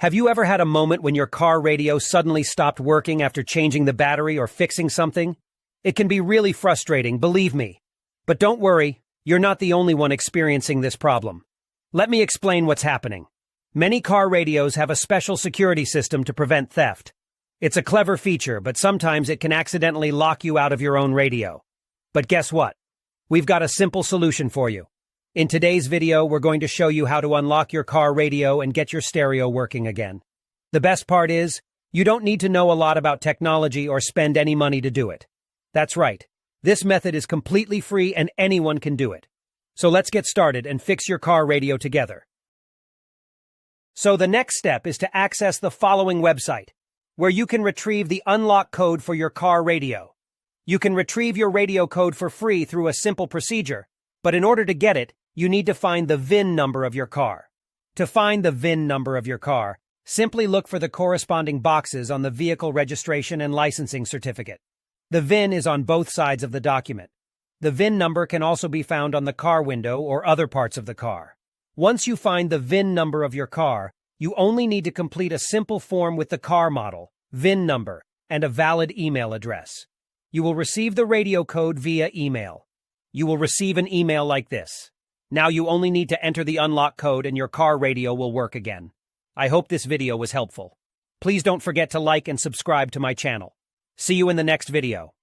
Have you ever had a moment when your car radio suddenly stopped working after changing the battery or fixing something? It can be really frustrating, believe me. But don't worry, you're not the only one experiencing this problem. Let me explain what's happening. Many car radios have a special security system to prevent theft. It's a clever feature, but sometimes it can accidentally lock you out of your own radio. But guess what? We've got a simple solution for you. In today's video, we're going to show you how to unlock your car radio and get your stereo working again. The best part is, you don't need to know a lot about technology or spend any money to do it. That's right. This method is completely free and anyone can do it. So let's get started and fix your car radio together. So the next step is to access the following website, where you can retrieve the unlock code for your car radio. You can retrieve your radio code for free through a simple procedure, but in order to get it, you need to find the VIN number of your car. To find the VIN number of your car, simply look for the corresponding boxes on the vehicle registration and licensing certificate. The VIN is on both sides of the document. The VIN number can also be found on the car window or other parts of the car. Once you find the VIN number of your car, you only need to complete a simple form with the car model, VIN number, and a valid email address. You will receive the radio code via email. You will receive an email like this. Now you only need to enter the unlock code and your car radio will work again. I hope this video was helpful. Please don't forget to like and subscribe to my channel. See you in the next video.